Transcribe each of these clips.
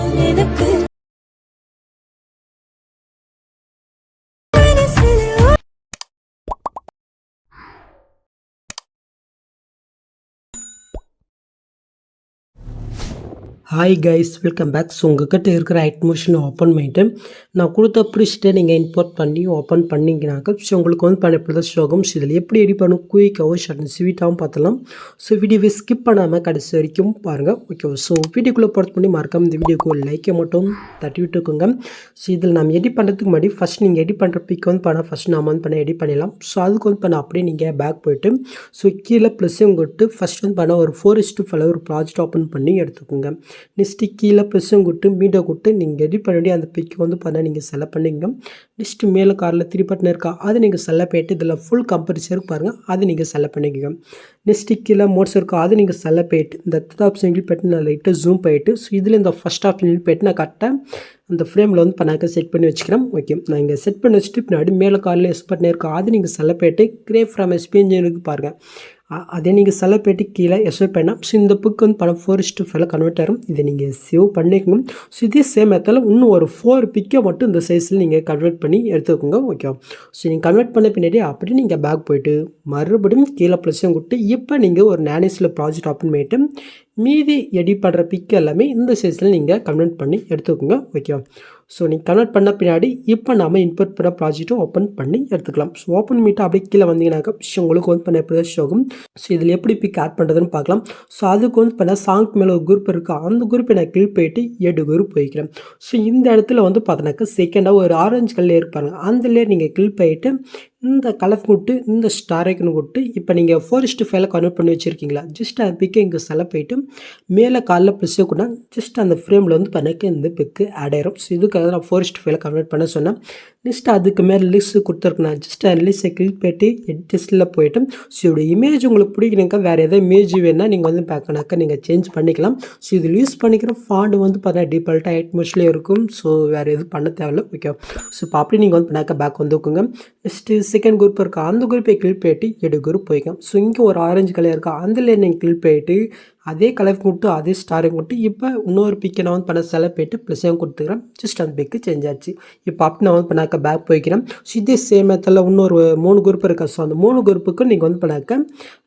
எனக்கு hi guys, welcome back. So உங்கள்கிட்ட இருக்கிற ஐட்மோஷன் ஓப்பன் பண்ணிவிட்டு நான் கொடுத்த ப்ரிஸ்ட்டை நீங்கள் இம்போர்ட் பண்ணி ஓப்பன் பண்ணிங்கனாக்கா ஸோ உங்களுக்கு வந்து பண்ண தான் ஷோகம். ஸோ இதில் எப்படி எடி பண்ணும் குயிக்காகவும் ஷர்ட்னு ஸ்வீட்டாகவும் பார்த்தலாம். ஸோ வீடியோவை ஸ்கிப் பண்ணாமல் கடைசி வரைக்கும் பாருங்கள். ஓகே, ஸோ வீடியோக்குள்ளே போர்ட் பண்ணி மறக்காம இந்த வீடியோக்கு லைக்கை மட்டும் தட்டி விட்டுக்கோங்க. ஸோ இதில் நம்ம எடிட் பண்ணுறதுக்கு முன்னாடி ஃபஸ்ட் நீங்கள் எடிட் பண்ணுற பிக் வந்து பண்ணால் ஃபஸ்ட் நம்ம வந்து பண்ண எடிட் பண்ணிடலாம். ஸோ அதுக்கு வந்து பண்ண அப்படியே நீங்கள் பேக் போய்ட்டு ஸோ கீழே ப்ளஸ்ஸையும் கொடுத்து ஃபஸ்ட் வந்து பண்ண ஒரு 4:5 ஒரு ப்ராஜெக்ட் ஓப்பன் பண்ணி எடுத்துக்கோங்க. நெக்ஸ்ட்டு கீழே ப்ளஸ்ஸும் கொடுத்து மீடியா கொடுத்து நீங்கள் எடிட் பண்ண வேண்டிய அந்த பிக் வந்து பண்ண நீங்கள் செலக்ட் பண்ணிங்க. நெக்ஸ்ட்டு மேலே காரில் 3 பட்டன் இருக்கா அது நீங்கள் செலக்ட் பண்ணிட்டு இதில் ஃபுல் கம்பல்சரி பாருங்கள் அது நீங்கள் செலக்ட் பண்ணிக்கோங்க. நெக்ஸ்ட்டு கீழே மோட்ஸ் இருக்கா அது நீங்கள் செலக்ட் பண்ணிட்டு இந்த ஆப்ஷன் கிளிக் பண்ணிட்டு நான் லைட்டாக ஜூம் பண்ணிட்டு ஸோ இதில் இந்த ஃபஸ்ட் ஆப்ஷன் கிளிக் பண்ணிட்டு நான் கரெக்டாக அந்த ஃப்ரேமில் வந்து பண்ணாக்க செட் பண்ணி வச்சுக்கிறேன். ஓகே, நான் இங்கே செட் பண்ணி வச்சுட்டு பின்னாடி மேலே காரில் எஸ் பட்டன் இருக்கா அது நீங்கள் செலக்ட் பண்ணிட்டு கிரேப் ஃப்ரம் எஸ்பிஎன்ஜனுக்கு பாருங்கள் அதே நீங்கள் செலக்ட் பண்ணிட்டு கீழே எஸ்ஓ பண்ணால் ஸோ இந்த புக் வந்து பணம் 4:5 கன்வெர்ட் ஆகும். இதை நீங்கள் சேவ் பண்ணிக்கணும். ஸோ இதே சேம் மெத்தடில் இன்னும் ஒரு 4 பிக்கை மட்டும் இந்த சைஸில் நீங்கள் கன்வெர்ட் பண்ணி எடுத்துக்கோங்க. ஓகே, ஸோ நீங்கள் கன்வெர்ட் பண்ண பின்னாடி அப்படியே நீங்கள் பேக் போய்ட்டு மறுபடியும் கீழே ப்ளஸ்ஸும் கொடுத்து இப்போ நீங்கள் ஒரு நானிஸில் ப்ராஜெக்ட் ஓப்பன் பண்ணிவிட்டு மீதி எடிட் பண்ணுற பிக் எல்லாமே இந்த சைஸில் நீங்கள் கன்வெர்ட் பண்ணி எடுத்துக்கோங்க. ஓகே, ஸோ நீங்கள் கன்வெர்ட் பண்ண பின்னாடி இப்போ நம்ம இன்புட் பண்ண ப்ராஜெக்ட்டும் ஓப்பன் பண்ணி எடுத்துக்கலாம். ஸோ ஓப்பன் பண்ணிட்டு அப்படியே கீழே வந்தீங்கன்னாக்கா உங்களுக்கு வந்து பண்ண எப்படி ஷோகும். ஸோ இதில் எப்படி பிக் ஆட் பண்ணுறதுன்னு பார்க்கலாம். ஸோ அதுக்கு வந்து பண்ண சாங்க்கு மேலே ஒரு குரூப் இருக்குது அந்த குரூப்பை நான் கிளிக் போயிட்டு 7 குரூப் போய்க்கிறேன். ஸோ இந்த இடத்துல வந்து பார்த்தோன்னாக்கா செகண்டாக ஒரு ஆரஞ்சு கல்லே இருப்பாங்க அந்த லேயர் நீங்கள் கிளிக் போயிட்டு இந்த கலர் கொடுத்து இந்த ஸ்டார் ஐக்கன் கொடுத்து இப்போ நீங்கள் 4:5 கன்வெர்ட் பண்ணி வச்சுருக்கீங்களா ஜஸ்ட் அந்த பிக்கை இங்கே செலக்ட் போயிட்டு மேலே காலில் ப்ளஸ்ஸே கூட ஜஸ்ட் அந்த ஃப்ரேமில் வந்து பண்ணக்கு இந்த பிக்கு ஆட் ஆயிரும். ஸோ இதுக்காக நான் 4:5 கன்வெர்ட் பண்ண சொன்னேன். நெக்ஸ்ட் அதுக்கு மேலே லிஸ்ட்டு கொடுத்துருக்குண்ணா ஜஸ்ட் அந்த லிஸ்ட்டை கிளிக் போய்ட்டு எடிட்டில் போய்ட்டு ஸோ இதோட இமேஜ் உங்களுக்கு பிடிக்கணுக்கா வேறு எதாவது இமேஜ் வேணால் நீங்கள் வந்து பார்க்கணாக்கா நீங்கள் சேஞ்ச் பண்ணிக்கலாம். ஸோ இதில் யூஸ் பண்ணிக்கிற ஃபாண்ட் வந்து பார்த்தீங்கன்னா டிஃபால்ட்டாக 8 மோஸ்ட்லேயே இருக்கும். ஸோ வேறு எதுவும் பண்ண தேவையில்ல. ஓகே, ஸோ இப்போ அப்படி நீங்கள் வந்து பண்ணாக்கா பேக் வந்துக்குங்க. நெக்ஸ்ட்டு செகண்ட் குரூப் இருக்கா அந்த குரூப்பை கிளிக் போயிட்டு 7 குரூப் போய்க்கலாம். ஸோ இங்கே ஒரு ஆரஞ்சு கலர் இருக்கா அதில் நீங்கள் கிளிக் போயிட்டு அதே கலர் கொடுத்து அதே ஸ்டாரையும் கொடுத்து இப்போ இன்னொரு பிக்கை நான் வந்து பண்ண செலக்ட் போயிட்டு ப்ளஸ்ஸையும் கொடுத்துக்கிறேன். ஜஸ்ட் அந்த பிக்கு சேஞ்ச் ஆச்சு. இப்போ அப்படி நான் வந்து பண்ணாக்க பேக் போய்க்கிறேன். ஸோ இதே சேம் மெத்தடில் இன்னொரு 3 குரூப் இருக்கா. ஸோ அந்த 3 குரூப்புக்கு நீங்கள் வந்து பண்ணாக்க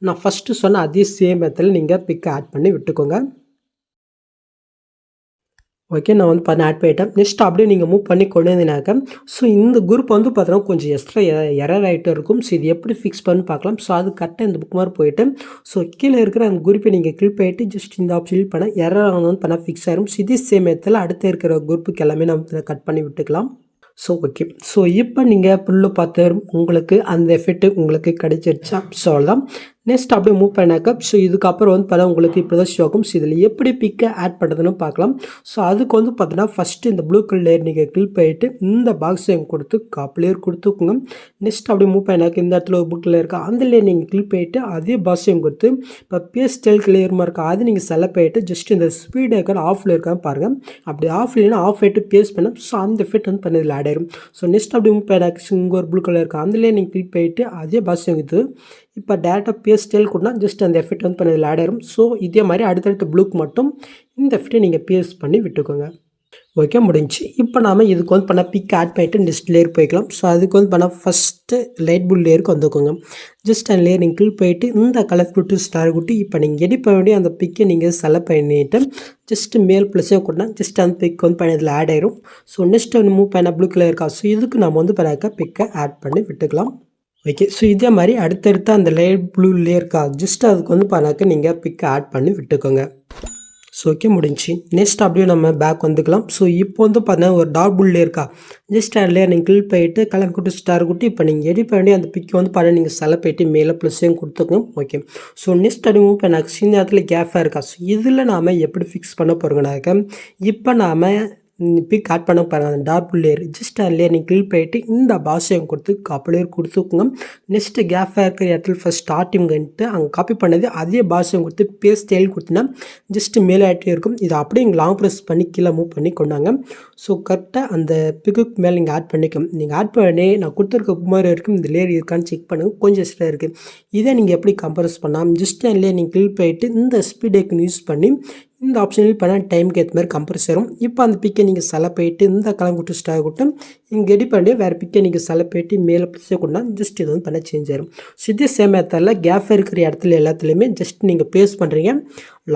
நான் ஃபஸ்ட்டு சொன்ன அதே சேம் மெத்தடில் நீங்கள் பிக்கை ஆட் பண்ணி விட்டுக்கோங்க. ஓகே, நான் வந்து பண்ண ஆட் பண்ணிட்டேன். நெக்ஸ்ட் அப்படியே நீங்கள் மூவ் பண்ணி கொண்டு வந்தீங்கன்னாக்கா ஸோ இந்த குரூப் வந்து பார்த்தீங்கன்னா கொஞ்சம் எக்ஸ்ட்ரா எரர் ஆகிட்டு இருக்கும். ஸோ இது எப்படி ஃபிக்ஸ் பண்ணி பார்க்கலாம். ஸோ அது கரெக்டாக இந்த புக் மாதிரி போயிட்டு ஸோ கீழே இருக்கிற அந்த குரூப்பை நீங்கள் கிளிக் பண்ணிட்டு ஜஸ்ட் இந்த ஆப்ஷன் கிளிக் பண்ணால் எரர் வந்து பண்ணால் ஃபிக்ஸ் ஆகிடும். ஸோ இதே சேம் மெத்தடில் அடுத்து இருக்கிற குரூப்புக்கு எல்லாமே நம்ம கட் பண்ணி விட்டுக்கலாம். ஸோ ஓகே, ஸோ இப்போ நீங்கள் புல்லு பார்த்து உங்களுக்கு அந்த எஃபெக்ட்டு உங்களுக்கு கிடைச்சிருச்சா. ஸோ அவ்வளோதான். நெக்ஸ்ட் அப்படியே மூவ் பண்ணாக்க ஸோ இதுக்கப்புறம் வந்து பார்த்தா உங்களுக்கு இப்படி தான் ஷோக்கும். ஸோ இதில் எப்படி பிக்கை ஆட் பண்ணுறதுன்னு பார்க்கலாம். ஸோ அதுக்கு வந்து பார்த்தீங்கன்னா ஃபஸ்ட்டு இந்த ப்ளூ கலர் லேயர் நீங்கள் கிளிக் பண்ணிட்டு இந்த பாக்ஸையும் கொடுத்து காப்பி லேயர் கொடுத்துக்கோங்க. நெக்ஸ்ட் அப்படியே மூவ் பண்ணாக்க இந்த இடத்துல ஒரு புக் லேயர் இருக்கா அந்த லேயர் நீங்கள் கிளிக் பண்ணிட்டு அதே பாக்ஸையும் கொடுத்து இப்போ பேஸ்டல் லேயர் இருக்கா அது நீங்கள் செலக்ட் பண்ணிட்டு ஜஸ்ட் இந்த ஸ்பீட் ஐக்கான் ஆஃபில் இருக்கான்னு பாருங்கள். அப்படி ஆஃப் இல்லைன்னா ஆஃப் ஆகிட்டு பேஸ்ட் பண்ண ஸோ அந்த எஃபெக்ட் வந்து பண்ணதில் ஆட் ஆயிரும். ஸோ நெக்ஸ்ட் அப்படி மூவ் பண்ணாக்க இங்கே ஒரு ப்ளூ கலர் இருக்கா அந்த லேயர் நீங்கள் கிளிக் பண்ணிட்டு அதே பாக்ஸையும் கொடுத்து இப்போ டேட்டா பேஸ்டல் கொடுனா ஜஸ்ட் அந்த எஃபெக்ட் வந்து பண்ணதில் ஆட் ஆயிரும். ஸோ இதே மாதிரி அடுத்தடுத்த ப்ளூக்கு மட்டும் இந்த எஃபெக்ட்டை நீங்கள் பேஸ்ட் பண்ணி விட்டுக்கோங்க. ஓகே, முடிஞ்சு. இப்போ நாம் இதுக்கு வந்து பண்ண பிக் ஆட் பண்ணிட்டு நெக்ஸ்ட் லேயர் போய்க்கலாம். ஸோ அதுக்கு வந்து பண்ண ஃபஸ்ட்டு லைட் ப்ளூ லேயருக்கு வந்துக்கோங்க. ஜஸ்ட் அந்த லேயர் நீங்கள் கிளிக் போயிட்டு இந்த கலர் கொடுத்து ஸ்டார் கொடுத்து இப்போ நீங்கள் எடிட் பண்ண வேண்டிய அந்த பிக்கை நீங்கள் செலக்ட் பண்ணிவிட்டு ஜஸ்ட்டு மேல் ப்ளஸ்ஸே கொடுத்தா ஜஸ்ட் அந்த பிக் வந்து பண்ணதில் ஆட் ஆயிரும். ஸோ நெக்ஸ்ட் வந்து மூவ் பண்ண ப்ளூ கலர் இருக்கா. ஸோ இதுக்கு நம்ம வந்து பண்ணாக்க பிக்கை ஆட் பண்ணி விட்டுக்கலாம். ஓகே, ஸோ இதே மாதிரி அடுத்தடுத்த அந்த லைட் ப்ளூ லேயருக்கா ஜஸ்ட் அதுக்கு வந்து பண்ணாக்க நீங்கள் பிக்கை ஆட் பண்ணி விட்டுக்கோங்க. ஸோ ஓகே, முடிஞ்சு. நெக்ஸ்ட் அப்படியே நம்ம பேக் வந்துக்கலாம். ஸோ இப்போ வந்து பார்த்தீங்கன்னா ஒரு டார்க் ப்ளூ லேயருக்கா ஜஸ்ட் அந்த லேயர் நீங்கள் கிளிக் பண்ணிட்டு கலர் கொடுத்து ஸ்டார் கொடுத்து இப்போ நீங்கள் எடிட் பண்ணி அந்த பிக்கை வந்து பண்ண நீங்கள் செலக்ட் பண்ணிட்டு மேலே ப்ளஸ்ஸையும் கொடுத்துக்கோங்க. ஓகே, ஸோ நெக்ஸ்ட் அப்படி மூவ் பண்ணாக்க இந்த இடத்துல கேஃபாக இருக்கா. ஸோ இதில் நாம் எப்படி ஃபிக்ஸ் பண்ண போகிறோங்கனாக்க இப்போ நாம் பிக் ஆட் பண்ண பாருங்கள் அந்த டார்க் லேயர் ஜஸ்ட் அந்த லேயர் நீங்கள் கிளிக் பண்ணிட்டு இந்த பாஷையும் கொடுத்து காப்பி லேயர் கொடுத்துக்கோங்க. நெக்ஸ்ட்டு கேஃபாக இருக்கிற இடத்துல ஃபஸ்ட் ஸ்டார்டிங்ன்ட்டு அங்கே காப்பி பண்ணது அதே பாஷையும் கொடுத்து பேஸ்ட் ஸ்டைல் கொடுத்தினா ஜஸ்ட்டு மேலே ஆகிட்டே இருக்கும். இதை அப்படியே இங்கே லாங் ப்ரெஸ் பண்ணி கீழே மூவ் பண்ணி கொண்டாங்க. ஸோ கரெக்டாக அந்த பிக்குக்கு மேலே நீங்கள் ஆட் பண்ணிக்கோங்க. நீங்கள் ஆட் பண்ணி நான் கொடுத்துருக்க மாதிரி இருக்கும் இந்த லேயர் இருக்கான்னு செக் பண்ணுங்கள். கொஞ்சம் எக்ஸ்ட்ரா இருக்குது. இதை நீங்கள் எப்படி கம்ப்ரஸ் பண்ணாமல் ஜஸ்ட் அந்த லேயர் நீங்கள் கிளிக் பண்ணிட்டு இந்த ஸ்பீட் ஐக்கன் யூஸ் பண்ணி இந்த ஆப்ஷன் கிளிக் பண்ணால் டைமுக்கு ஏற்ற மாதிரி கம்ப்ரஸ் வரும். இப்போ அந்த பிக்கை நீங்கள் செலக்ட் பண்ணிட்டு இந்த கலர் கொடுத்து ஸ்டார் கொடுத்து இங்கே எடிட் பண்ணி வேறு பிக்கை நீங்கள் செலக்ட் பண்ணிட்டு மேலே ப்ளஸ் கொண்டா ஜஸ்ட் இது வந்து பண்ண சேஞ்ச் ஆயிரும். ஸோ இதே சேம் மெத்தடில் கேப் இருக்கிற இடத்துல எல்லாத்துலேயுமே ஜஸ்ட் நீங்கள் ப்ளேஸ் பண்ணுறீங்க.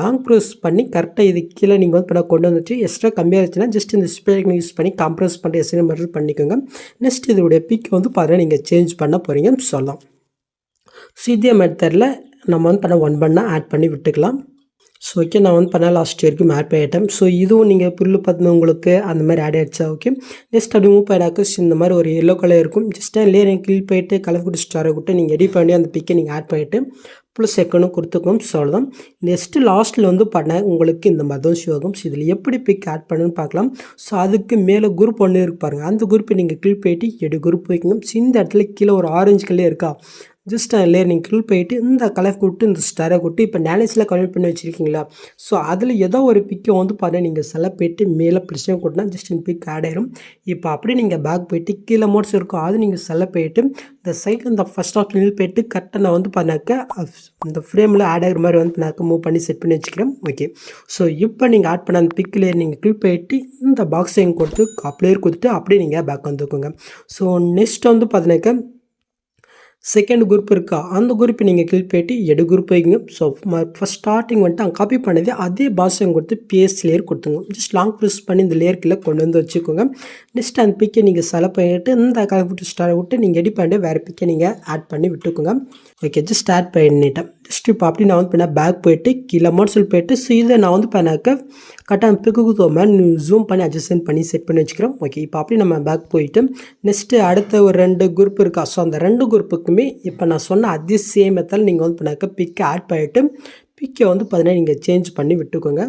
லாங் ப்ரெஸ் பண்ணி கரெக்டாக இது கீழே நீங்கள் வந்து பண்ண கொண்டு வந்துச்சு. எக்ஸ்ட்ரா கம்மியாக இருந்துச்சுன்னா ஜஸ்ட் இந்த ஸ்பேக் யூஸ் பண்ணி கம்ப்ரஸ் பண்ணி எஸ்என் மாதிரி பண்ணிக்கோங்க. நெக்ஸ்ட் இதோடைய பிக் வந்து பார்த்தீங்கன்னா நீங்கள் சேஞ்ச் பண்ண போகிறீங்கன்னு சொல்லலாம். ஸோ இதே மெத்தடில் நம்ம வந்து பண்ண ஒன் பண்ணால் ஆட் பண்ணி விட்டுக்கலாம். ஸோ ஓகே, நான் வந்து பண்ண லாஸ்ட் வரைக்கும் ஆட் பண்ணிட்டேன். ஸோ இதுவும் நீங்கள் புல்லு பார்த்து உங்களுக்கு அந்த மாதிரி ஆட் ஆகிடுச்சா? ஓகே, நெக்ஸ்ட் அப்படி மூவ் பண்ணாக்க இந்த மாதிரி ஒரு எல்லோ கலர் இருக்கும். ஜஸ்ட் லேயர் கிளிக் பண்ணிட்டு கலர் கொடுத்து ஸ்டாரை விட்டு நீங்கள் எடிட் பண்ணி அந்த பிக்கை நீங்கள் ஆட் பண்ணிவிட்டு ப்ளஸ் செகண்டும் கொடுத்துக்கணும். ஸோ அவ்வளோதான். நெக்ஸ்ட்டு லாஸ்ட்டில் வந்து பண்ண உங்களுக்கு இந்த மாதிரி தான் ஷோ ஆகும். ஸோ இதில் எப்படி பிக் ஆட் பண்ணுன்னு பார்க்கலாம். ஸோ அதுக்கு மேலே குரூப் ஒன்று இருக்கு பாருங்கள். அந்த குரூப்பை நீங்கள் கிளிக் பண்ணிட்டு எடு குரூப் வைக்கணும். ஸோ இந்த இடத்துல கீழே ஒரு ஆரஞ்சு கலர் இருக்கா? ஜஸ்ட் லேயர் நீங்கள் கிளிக் பண்ணிட்டு இந்த கலர் கொடுத்து இந்த ஸ்டாரை கொடுத்து இப்போ நேனஸில் கன்வெர்ட் பண்ணி வச்சுருக்கீங்களா? ஸோ அதில் ஏதோ ஒரு பிக்கை வந்து பார்த்தீங்கன்னா நீங்கள் செலக்ட் பண்ணிட்டு மேலே ப்ளஸ்ஸையும் கொடுத்தா ஜஸ்ட் இந்த பிக் ஆட் ஆயிரும். இப்போ அப்படியே நீங்கள் பேக் போயிட்டு கீழே மோட்ஸ் இருக்கும் அது நீங்கள் செலக்ட் பண்ணிட்டு இந்த சைடில் இந்த ஃபஸ்ட் ஆப்ஷன் போயிட்டு கரெக்டாக நான் வந்து பண்ணாக்க இந்த ஃப்ரேமில் ஆட் ஆகிற மாதிரி வந்து நான் மூவ் பண்ணி செட் பண்ணி வச்சுக்கிறேன். ஓகே, ஸோ இப்போ நீங்கள் ஆட் பண்ண அந்த பிக்கில் நீங்கள் கிளிக் பண்ணிட்டு இந்த பாக்ஸையும் கொடுத்து அப்படியே கொடுத்துட்டு அப்படியே நீங்கள் பேக் வந்துக்கோங்க. ஸோ நெக்ஸ்ட் வந்து பார்த்தீங்கன்னாக்கா செகண்ட் குரூப் இருக்கா? அந்த குரூப்பை நீங்கள் கிளிக் பண்ணிட்டு எடு குரூப் வைங்க. ஸோ ஃபஸ்ட் ஸ்டார்டிங் வந்துட்டு அங்கே காப்பி பண்ணது அதே பாக்ஸையும் கொடுத்து பேஸ்ட் லேயர் கொடுத்துங்க. ஜஸ்ட் லாங் ப்ரெஸ் பண்ணி இந்த லேயர் கீழே கொண்டு வந்து வச்சுக்கோங்க. நெக்ஸ்ட் அந்த பிக்கை நீங்கள் செலக்ட் பண்ணிட்டு இந்த கலர் விட்டு ஸ்டாரை விட்டு நீங்கள் எடிட் பண்ணிட்டு வேறு பிக்கை நீங்கள் ஆட் பண்ணி விட்டுக்கோங்க. ஓகே, ஜஸ்ட் ஆட் பண்ணிட்டேன். ஜஸ்ட் இப்போ அப்படி நான் வந்து பண்ண பேக் போயிட்டு கீழே மோட்ஸில் போயிட்டு ஸோ இதை நான் வந்து பண்ணாக்க கரெக்டாக பிக்கு தோமை ஜூம் பண்ணி அட்ஜஸ்ட் பண்ணி செட் பண்ணி வச்சுக்கிறோம். ஓகே, இப்போ அப்படி நம்ம பேக் போயிட்டு நெக்ஸ்ட்டு அடுத்த ஒரு 2 குரூப் இருக்கா? ஸோ அந்த 2 குரூப்புக்குமே இப்போ நான் சொன்ன அதே சேம் மெத்தட் நீங்கள் வந்து பண்ணாக்க பிக்கை ஆட் பண்ணிவிட்டு பிக்கை வந்து பார்த்தீங்கன்னா நீங்கள் சேஞ்ச் பண்ணி விட்டுக்கோங்க.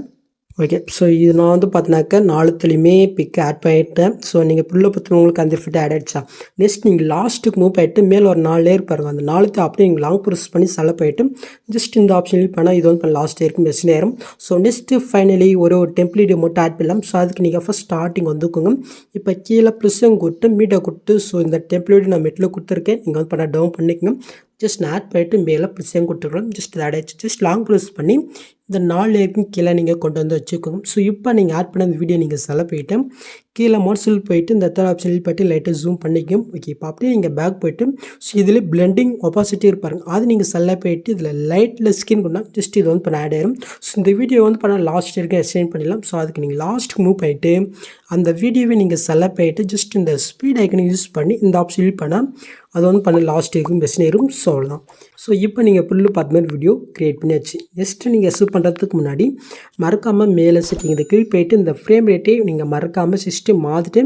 ஓகே, ஸோ இது நான் வந்து பார்த்தினாக்கா 4த்துலேயுமே பிக்கு ஆட் பண்ணிட்டேன். ஸோ நீங்கள் புல்லை பற்றி உங்களுக்கு அந்த ஃபிட் ஆட் ஆகிடுச்சா? நெக்ஸ்ட் நீங்கள் லாஸ்ட்டுக்கு மூவ் பண்ணிட்டு மேலே ஒரு 4 லேயர் பாருங்கள். அந்த 4த்தை அப்படியே நீங்கள் லாங் ப்ரெஸ் பண்ணி செலக்ட் பண்ணிட்டு ஜஸ்ட் இந்த ஆப்ஷன் பண்ணால் இது வந்து லாஸ்ட் இருக்கும் மெஷின் ஆயிரும். ஸோ நெக்ஸ்ட்டு ஃபைனலி ஒரு டெம்ப்ளேட் மட்டும் ஆட் பண்ணலாம். ஸோ அதுக்கு நீங்கள் ஃபஸ்ட் ஸ்டார்டிங் வந்துக்கோங்க. இப்போ கீழே ப்ளஸ்ஸும் கொடுத்து மீட்டை கொடுத்து ஸோ இந்த டெம்ப்ளேட் நான் மெட்டில் கொடுத்துருக்கேன். நீங்கள் வந்து பண்ண டவுன் பண்ணிக்கோங்க. ஜஸ்ட் நான் ஆட் பண்ணிட்டு மேலே ப்ளஸ்ஸையும் கொடுத்துக்கலாம். ஜஸ்ட் ஆட் ஆகிடுச்சு. ஜஸ்ட் லாங் ப்ரெஸ் பண்ணி இந்த 4 லேயருக்கும் கீழே நீங்கள் கொண்டு வந்து வச்சுக்கோங்க. ஸோ இப்போ நீங்கள் ஆட் பண்ண இந்த வீடியோ நீங்கள் செலக்ட் பண்ணிவிட்டு கீழே மோட்ஸில் போயிட்டு இந்த தேர்ட் ஆப்ஷனில் போய்ட்டு லைட்டாக ஜூம் பண்ணிக்கும். ஓகே, இப்போ அப்படியே நீங்கள் பேக் போய்ட்டு ஸோ இதில் பிளெண்டிங் ஒப்பாசிட்டி இருப்பாருங்க அது நீங்கள் செலக்ட் பண்ணிட்டு இதில் லைட்டில் ஸ்கின் கொண்டால் ஜஸ்ட் இது வந்து பண்ண ஆட் ஆயிரும். ஸோ இந்த வீடியோ வந்து பண்ண லாஸ்ட் வரைக்கும் எக்ஸ்டெண்ட் பண்ணிடலாம். ஸோ அதுக்கு நீங்கள் லாஸ்ட்டுக்கு மூவ் பண்ணிட்டு அந்த வீடியோவை நீங்கள் செலக்ட் பண்ணிட்டு ஜஸ்ட் இந்த ஸ்பீட் ஐக்கனை யூஸ் பண்ணி இந்த ஆப்ஷன் யூஸ் பண்ணால் அது வந்து பண்ண லாஸ்ட் வரைக்கும் பெஸ்ட் ஆயிரும். ஸோ அவ்வளோதான். ஸோ இப்போ நீங்கள் புல்லு பார்த்த மாதிரி வீடியோ க்ரியேட் பண்ணியாச்சு. ஜஸ்ட்டு நீங்கள் எஸ்ட் பண்ணுறதுக்கு முன்னாடி மறக்காமல் மேலே செட்டிங் இதை கிளிக் பண்ணிட்டு இந்த ஃப்ரேம் ரேட்டே நீங்கள் மறக்காமல் சிஸ்டம் மாற்றிட்டு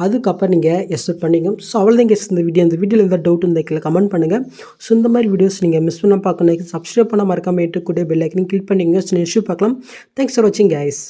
அதுக்கப்புறம் நீங்கள் எஸ்ட் பண்ணிங்க. ஸோ அவ்வளோதான் இந்த வீடியோவில் எதாவது டவுட் இருந்தால் கீழே கமெண்ட் பண்ணுங்கள். ஸோ இந்த மாதிரி வீடியோஸ் நீங்கள் மிஸ் பண்ண பார்க்கணும் சப்ஸ்கிரைப் பண்ண மறக்காமல் கூட பெல் ஐக்கனையும் கிளிக் பண்ணிங்க. ஸோ இஷ்யூ பார்க்கலாம். தேங்க்ஸ் ஃபார் வாட்சிங் கைஸ்.